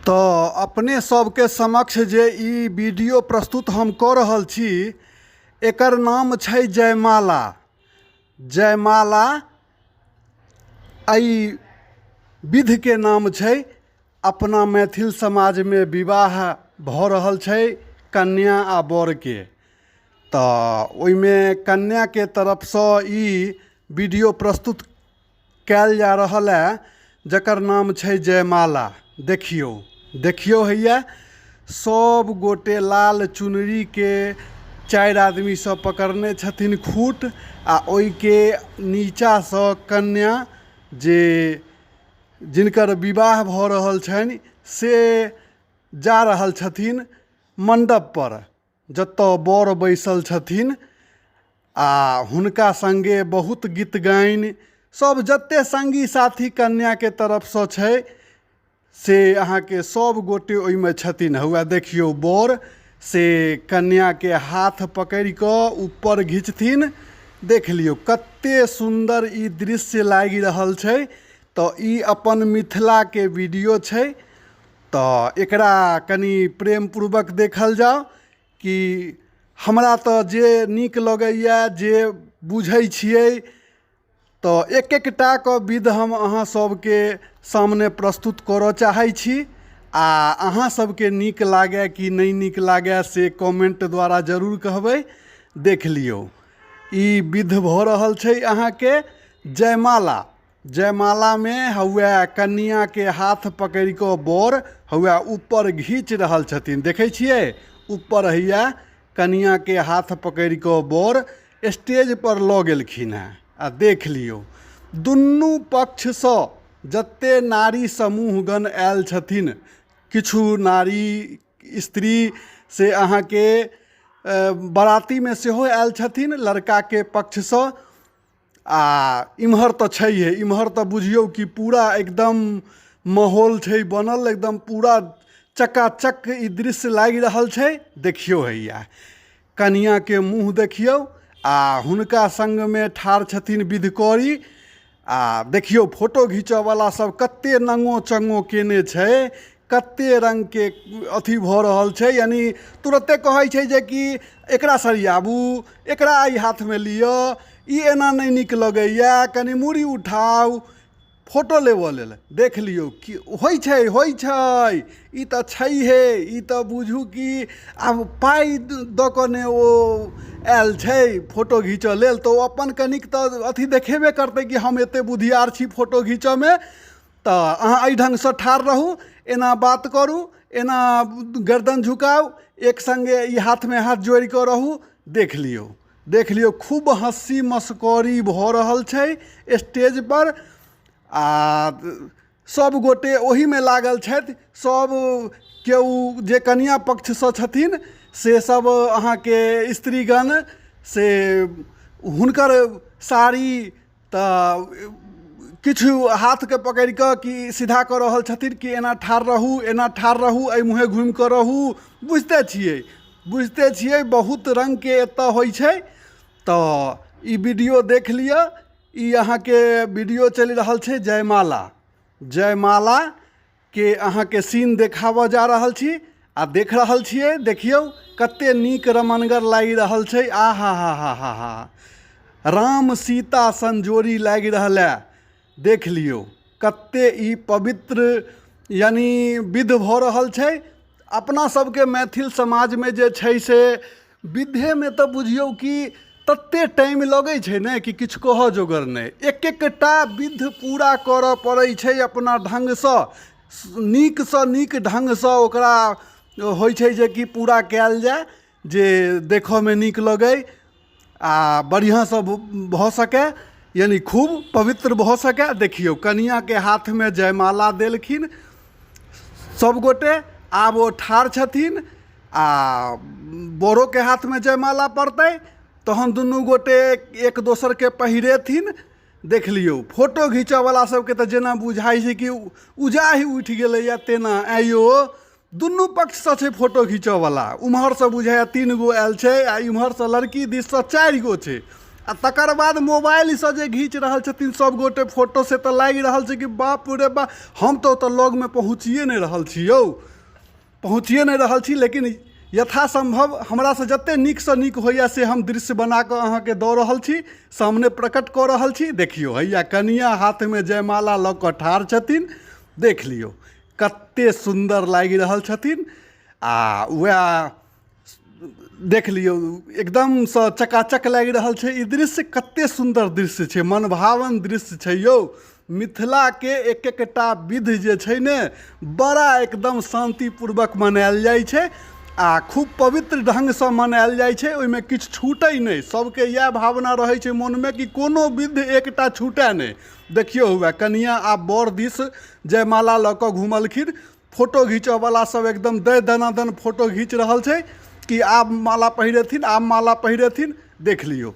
तो अपने सबके समक्ष जे ई वीडियो प्रस्तुत हम कऽ रहल छी एकर नाम छै जयमाला। जयमाला एहि विधि के नाम छै। अपना मैथिल समाज में विवाह भऽ रहल छै कन्या आ वर के, तो ओइमे कन्या के तरफ से ई वीडियो प्रस्तुत कयल जा रहल है जकर नाम छै जयमाला। देखियो हैया सब गोटे लाल चुनरी के 4 आदमी सब पकड़ने छथिन खूट, आ ओइ के नीचा से कन्या जे जिनकर विवाह भऽ रहल छनि से जा रहल छथिन मंडप पर, जतऽ बर बैसल छथिन आ हुनका संगे बहुत गीत गाइन सब जते संगी साथी कन्या के तरफ से छै से अहाँ के सब गोटे ओइमे छथिन। हुआ देखियो बर से कन्या के हाथ पकड़ कऽ ऊपर घिचथिन। देख लियो कते सुंदर ई दृश्य लागि रहल छै। तो ई अपन मिथिला के वीडियो छै, तो एकरा कनी प्रेम पूर्वक देखल जाओ कि हमरा तो जे नीक लगैया जे बुझै छियै, तो एक एकटा के विध हम अहाँ सबके सामने प्रस्तुत करऽ चाहै छी। आ अहाँ सबके नीक लागे कि नहीं नीक लागे से कमेंट द्वारा जरूर कहबै। देख लियो ई विध भऽ रहल छै अहाँ के जयमाला। जयमाला में हुआ कन्या के हाथ पकड़ कऽ बर हुआ ऊपर घीच रहल छथिन। देखै छियै ऊपर हैया कन्या के हाथ पकड़ कऽ बर स्टेज पर लऽ गेलखिन हैं। आ देख लियो दुनू पक्ष से जते नारी समूहगण आयल छथिन, किछु नारी स्त्री से अहाँ के बराती में सेहो आयल छथिन लड़का के पक्ष से। आ इम्हर तो छैहे, इम्हर तो बुझियो कि पूरा एकदम माहौल छै बनल, एकदम पूरा चकाचक ई दृश्य लागि रहल छै। देखियो हैया कन्या के मुँह देखियो आ हुनका संग में ठाढ़ छथिन विधकरी। आ देखियो फोटो घीचऽ वाला सब कते नंगो चंगो केने छै, कते रंग के अथी भऽ रहल छै। यानी तुरते कहै छै जे कि एकरा सरियाबू, एकरा ई हाथ में लिअ, ई एना नहीं नीक लगैया, कनी मूड़ी उठाउ फोटो लेबऽ लेल। देख लियो कि होइ छै ई तो छैहे। ई तो बुझू कि आब पाई दऽ कऽ ने ओ आयल छै फोटो घीचऽ लेल, तो अपन कनिक तो अथी देखेबे करतै कि हम एते बुधियार छी फोटो घीचऽ में। तो अहाँ एहि ढंग से ठाढ़ रहू, एना बात करू, एना गर्दन झुकाउ, एक संगे ई हाथ में हाथ जोड़ कऽ रहू। देख लियो खूब हंसी मस्करी भऽ रहल छै स्टेज पर। आ सब गोटे ओही में लागल छथि। सब केओ जे कन्या पक्ष से छथिन से सब अहाँ के स्त्रीगण से हुनकर साड़ी तऽ किछु हाथ के पकड़ कऽ कि सीधा कऽ रहल छथिन कि एना ठाढ़ रहू, एना ठाढ़ रहू, एहि मुँहे घूमि कऽ रहू। बुझते छियै बहुत रंग के एतऽ होइ छै। तो ई वीडियो देख लिअ, ई अहाँ के वीडियो चलि रहल छै जयमाला के अहाँ के सीन देखाबऽ जा रहल छी। आ देख रहल छियै देखियौ कते नीक रमनगर लागि रहल छै। हा राम सीता संजोरी लागि रहल है। देख लियो कते ई पवित्र यानी विध भऽ रहल छै। अपना सबके मैथिल समाज में जे छै से विधे में तो बुझियौ कि तते टाइम लगे छै ने कि किछु कहऽ जोगर नहीं। एक एकटा विध पूरा करऽ पड़ै छै अपना ढंग से, नीक से नीक ढंग से ओकरा होइ छै जे कि पूरा कयल जाय, जे देखऽ में नीक लगे आ बढ़िया से भऽ सके, यानी खूब पवित्र भऽ सके। देखियो कन्या के हाथ में जयमाला देलखिन सब गोटे। आब ओ ठाढ़ छथिन आ बड़ो के हाथ में जयमाला पड़तै, तहन दुनू गोटे एक दोसर के पहिरेथिन। देख लियो फोटो घीचऽ वाला सबके तो जेना बुझाइ छै कि उजाहि उठ गेलैया तेना। आइयो दुनू पक्ष से छै फोटो घीचऽ वाला। उम्हर से बुझाइया 3 गो आयल छै आ इम्हर से लड़की दिस से 4 गो छै। आ तकर बाद मोबाइल से जे घीच रहल छथिन सब गोटे फोटो से तो लागि रहल छै कि बाप रे बाप, हम तो लग में पहुँचिए नहीं रहल छी यौ, पहुँचिए नहीं रहल छी। लेकिन यथासंभव हमरा से जते नीक से नीक होइया से हम दृश्य बना कऽ अहाँके दऽ रहल छी, सामने प्रकट कऽ रहल छी। देखियो हैया कनिया हाथ में जयमाला लऽ कऽ ठाढ़ छथिन, देख लियौ कते सुंदर लागि रहल छथिन। आ वएह देख लियौ एकदम से चकाचक लागि रहल छै। ई दृश्य कते सुंदर दृश्य छै, मनभावन दृश्य छै यौ। मिथिला के एक एकटा विध जे छै ने बड़ा एकदम शांतिपूर्वक मनायल जाइ छै आ खूब पवित्र ढंग से मनायल जाइ छै। ओहिमे किछु छूटै नहि, सबके इएह भावना रहै छै मन में कि कोनो विध एकटा छूटै नहि। देखियौ हुए कनिया आ बर दिस जयमाला लऽ कऽ घुमलखिन, फोटो घीचऽवला सब एकदम दे दनादन फोटो घीच रहल छै कि आब माला पहिरेथिन, आब माला पहिरेथिन। देख लियौ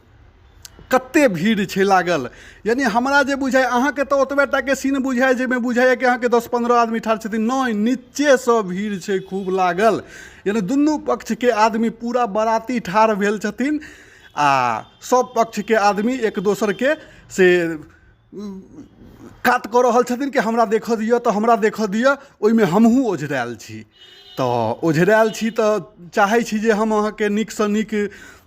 कते भीड़ छै लागल। यानी हमरा जे बुझाय, अहाँके तो ओतबे टा के सीन बुझाय जाहिमे बुझाइए कि अहाँके 10-15 आदमी ठाढ़ छथिन, नहि नीचे से भीड़ छै खूब लागल। यानी दुनू पक्ष के आदमी पूरा बाराती ठाढ़ भेल छथिन आ सब पक्ष के आदमी एक दोसर के से कात कऽ रहल छथिन कि हमरा देखऽ दिअ तऽ हमरा देखऽ दिअ। ओहिमे हमहूँ ओझरायल छी, तऽ ओझरायल छी तऽ चाहै छी जे हम अहाँके नीकसँ नीक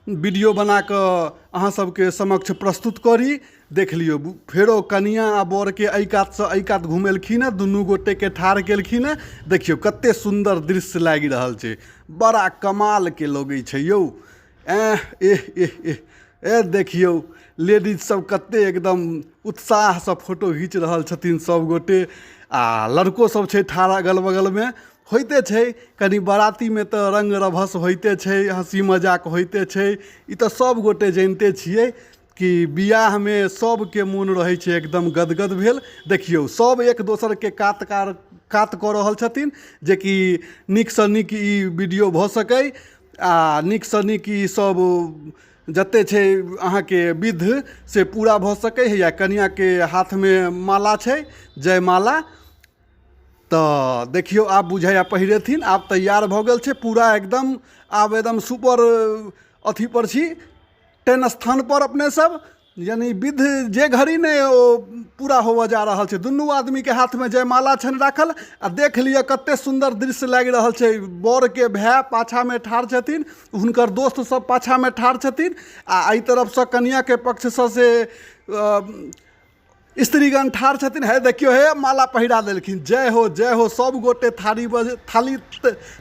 वीडियो बना कऽ अहाँ सबके समक्ष प्रस्तुत करी। देख लियौ फेरो कनिया आ बर के एहि कात से एहि कात घुमेलखिन हैं, दुनू गोटे के ठाढ़ केलखिन हैं। देखियौ कते सुंदर दृश्य लागि रहल छै, बड़ा कमाल के लगै छै यौ। एह देखियौ लेडीज सब कते एकदम उत्साह से फोटो घीच रहल छथिन सब गोटे। आ लड़को सब छै ठाढ़ अगल बगल में। होइते छै कनि बाराती में तो रंग रभस होइते छै, हंसी मजाक होइते छै। ई तो सब गोटे जानिते छियै कि बियाह में सबके मोन रहै छै एकदम गदगद भेल। देखियौ सब एक दोसर के कात कऽ रहल छथिन जे कि नीकसँ नीक ई वीडियो भऽ सकै आ नीकसँ नीक ई सब जते छै अहाँके विध से पूरा भऽ सकै है। या कनिया के हाथ में माला छै, जयमाला, तऽ देखियौ आब बुझाइया पहिरेथिन। आब तैयार भऽ गेल छै पूरा एकदम, आब एकदम सुपर अथी पर छी, 10 स्थान पर अपने सब। यानी विध जे घड़ी ने ओ पूरा होवऽ जा रहल छै। दुनू आदमी के हाथ में जयमाला छनि राखल। आ देख लिअ कते सुंदर दृश्य लागि रहल छै। बर के भाय पाछा में ठाढ़ छथिन, हुनकर दोस्त सब पाछा में ठाढ़ छथिन आ एहि तरफ से कनिया के पक्ष से स्त्रीगण ठाढ़ छथिन। है देखियो हे माला पहिरा देलखिन, जय हो सब गोटे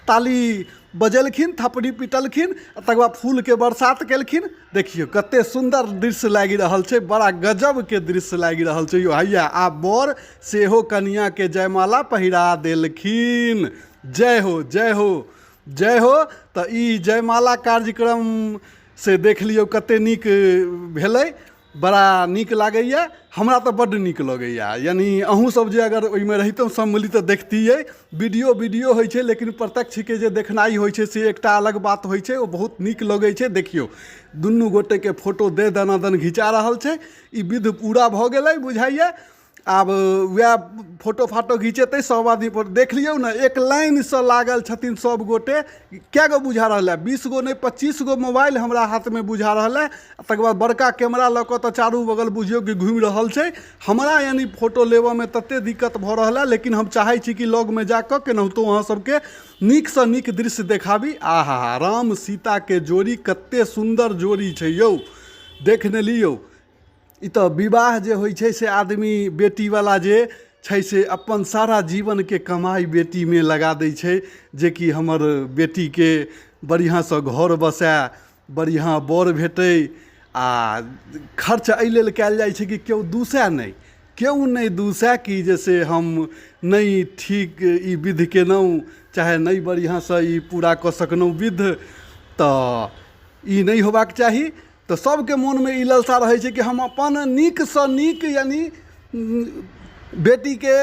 ताली बजेलखिन, थपड़ी पिटलखिन, तकर बाद फूल के बरसात केलखिन। देखियो कते सुंदर दृश्य लागि रहल छै, बड़ा गजब के दृश्य लागि रहल छै यो। हैया आब बर सेहो कनिया के जयमाला पहिरा देलखिन। जय हो। तऽ ई जयमाला कार्यक्रम से देख लियौ कते नीक भेलै, बड़ा नीक लागैया। हमरा तो बड्ड नीक लगैया। यानी अहूँ सब जे अगर ओहिमे रहितौं सम्मिलित तऽ देखतियै। वीडियो होइ छै लेकिन प्रत्यक्ष के जे देखनाइ होइ छै से एकटा अलग बात होइ छै, ओ बहुत नीक लगै छै। देखियौ दुनू गोटे के फोटो दे दनादन घिचा रहल छै। ई विध पूरा भऽ गेलै बुझाइया। आब वएह फोटो फाटो घिचेतै सब आदमी पर। देख लियौ ने एक लाइन से लागल छथिन सब गोटे। कै गो बुझा रहल है, 20 गो नहीं 25 गो मोबाइल हमरा हाथ में बुझा रहल है। तकर बाद बड़का कैमरा लऽ कऽ तऽ चारू बगल बुझियौ कि घूमि रहल छै। हमरा यानी फोटो लेबऽ में तते दिक्कत भऽ रहल है, लेकिन हम चाहै छी कि लग में जाकऽ केनाहितो अहाँ सबके नीक से नीक दृश्य देखाबी। आहा राम सीता के जोड़ी कते सुंदर जोड़ी छै यौ, देख ने लियौ। ई तो विवाह जे होइ छै से आदमी बेटीवाला जे छै से अपन सारा जीवन के कमाई बेटी में लगा दै छै, जे कि हमर बेटी के बढ़िया से घर बसे, बढ़िया बर भेटै। आ खर्च एहि लेल कयल जाइ छै कि केओ नहीं दूसै कि जैसे हम नहीं ठीक ई विध केलहुँ, चाहे नहीं बढ़िया से ई पूरा कऽ सकलहुँ विध, तऽ ई नहीं होबाक चाही। तो सबके मन में ई लालसा रहे छै कि हम अपन नीक से नीक यानी बेटी के